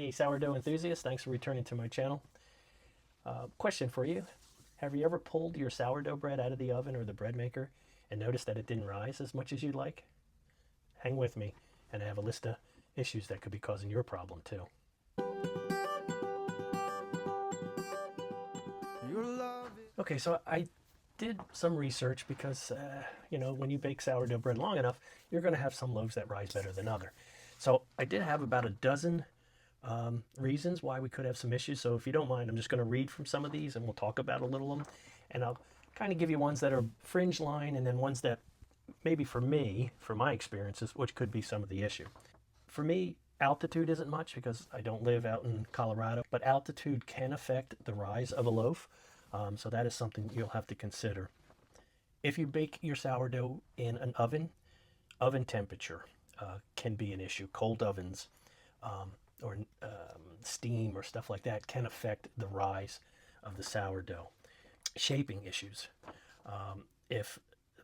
Hey, sourdough enthusiast, thanks for returning to my channel. Question for you. Have you ever pulled your sourdough bread out of the oven or the bread maker and noticed that it didn't rise as much as you'd like? Hang with me, and I have a list of issues that could be causing your problem too. Okay, so I did some research because, when you bake sourdough bread long enough, you're going to have some loaves that rise better than other. So I did have about a dozen reasons why we could have some issues. So if you don't mind, I'm just going to read from some of these and we'll talk about a little of them. And I'll kind of give you ones that are fringe line and then ones that maybe for me, for my experiences, which could be some of the issue. For me, altitude isn't much because I don't live out in Colorado, but altitude can affect the rise of a loaf. So that is something you'll have to consider. If you bake your sourdough in an oven, oven temperature can be an issue. Cold ovens or steam or stuff like that can affect the rise of the sourdough. Shaping issues. If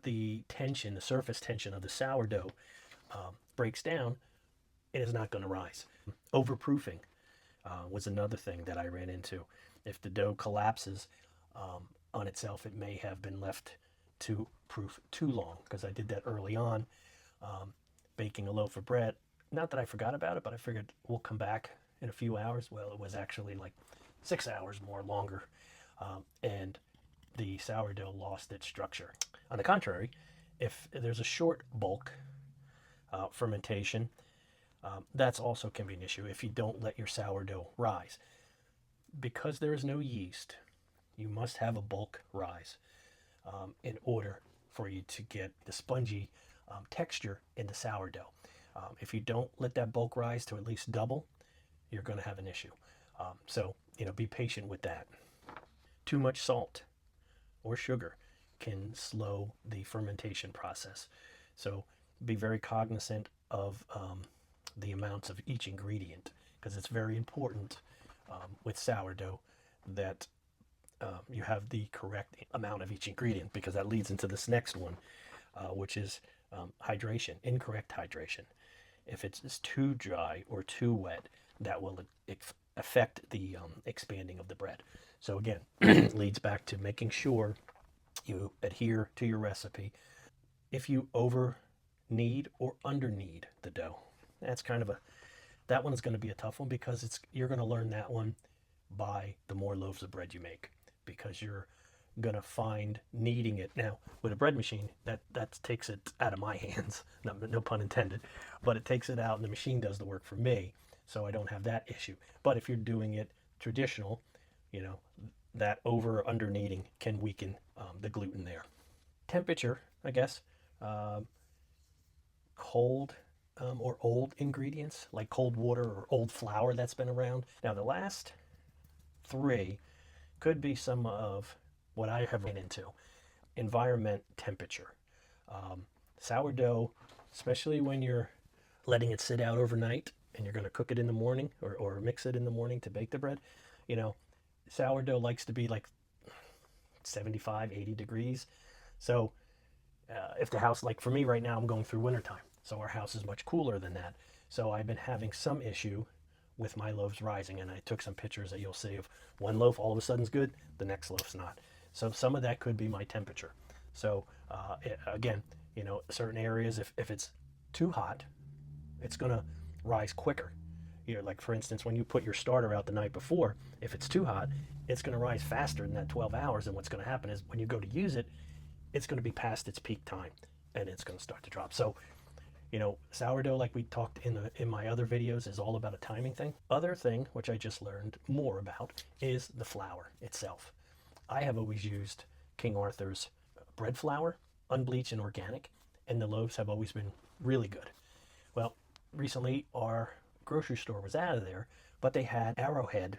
the tension, the surface tension of the sourdough breaks down, it is not going to rise. Overproofing was another thing that I ran into. If the dough collapses on itself, it may have been left to proof too long, because I did that early on, baking a loaf of bread. Not that I forgot about it, but I figured we'll come back in a few hours. Well, it was actually like 6 hours more longer, and the sourdough lost its structure. On the contrary, if there's a short bulk fermentation, that's also can be an issue if you don't let your sourdough rise. Because there is no yeast, you must have a bulk rise in order for you to get the spongy texture in the sourdough. If you don't let that bulk rise to at least double, you're going to have an issue. So, be patient with that. Too much salt or sugar can slow the fermentation process. So be very cognizant of the amounts of each ingredient, because it's very important with sourdough that you have the correct amount of each ingredient, because that leads into this next one, which is hydration, incorrect hydration. If it's too dry or too wet, that will affect the expanding of the bread. So again, leads back to making sure you adhere to your recipe. If you over knead or under knead the dough, that's that one's going to be a tough one, because you're going to learn that one by the more loaves of bread you make, because you're going to find kneading it. Now, with a bread machine, that takes it out of my hands, no pun intended, but it takes it out and the machine does the work for me, so I don't have that issue. But if you're doing it traditional, that over or under kneading can weaken the gluten there. Temperature, I guess, cold or old ingredients like cold water or old flour that's been around. Now, the last three could be some of what I have run into. Environment, temperature. Sourdough, especially when you're letting it sit out overnight and you're going to cook it in the morning or mix it in the morning to bake the bread, sourdough likes to be like 75, 80 degrees. So if the house, like for me right now, I'm going through wintertime, so our house is much cooler than that. So I've been having some issue with my loaves rising, and I took some pictures that you'll see of one loaf all of a sudden is good, the next loaf's not. So some of that could be my temperature. So again, certain areas, if it's too hot, it's going to rise quicker. Like for instance, when you put your starter out the night before, if it's too hot, it's going to rise faster than that 12 hours. And what's going to happen is when you go to use it, it's going to be past its peak time and it's going to start to drop. So, sourdough, like we talked in my other videos, is all about a timing thing. Other thing, which I just learned more about, is the flour itself. I have always used King Arthur's bread flour, unbleached and organic, and the loaves have always been really good. Well, recently our grocery store was out of there, but they had Arrowhead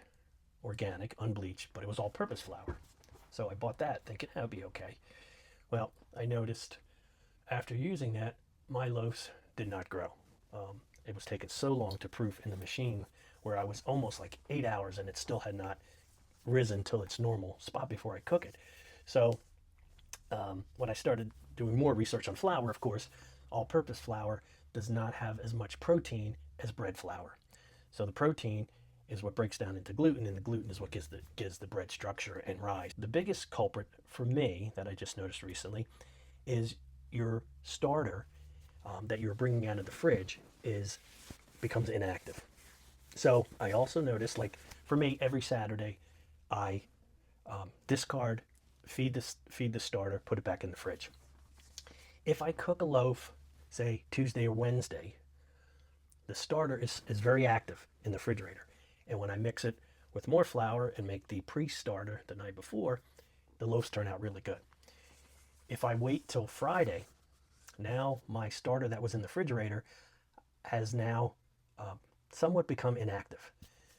organic, unbleached, but it was all-purpose flour. So I bought that thinking that would be okay. Well, I noticed after using that, my loaves did not grow. It was taking so long to proof in the machine, where I was almost like 8 hours and it still had not risen till its normal spot before I cook it. So when I started doing more research on flour, of course, all-purpose flour does not have as much protein as bread flour. So the protein is what breaks down into gluten, and the gluten is what gives the bread structure and rise. The biggest culprit for me that I just noticed recently is your starter that you're bringing out of the fridge becomes inactive. So I also noticed, like for me, every Saturday I discard, feed the starter, put it back in the fridge. If I cook a loaf, say Tuesday or Wednesday, the starter is very active in the refrigerator. And when I mix it with more flour and make the pre-starter the night before, the loaves turn out really good. If I wait till Friday, now my starter that was in the refrigerator has now somewhat become inactive.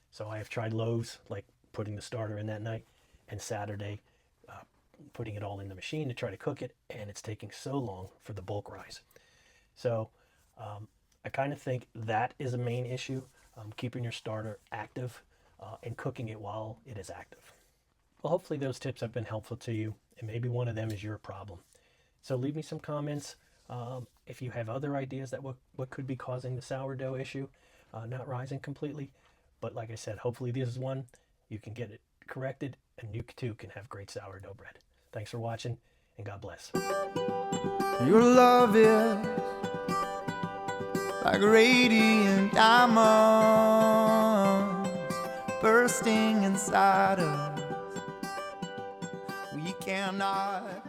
So I have tried loaves, like putting the starter in that night, and Saturday putting it all in the machine to try to cook it, and it's taking so long for the bulk rise. So I kind of think that is a main issue, keeping your starter active and cooking it while it is active. Well, hopefully those tips have been helpful to you, and maybe one of them is your problem. So leave me some comments if you have other ideas that what could be causing the sourdough issue not rising completely. But like I said, hopefully this is one you can get it corrected, and you too can have great sourdough bread. Thanks for watching, and God bless. Your love is like radiant diamonds bursting inside us. We cannot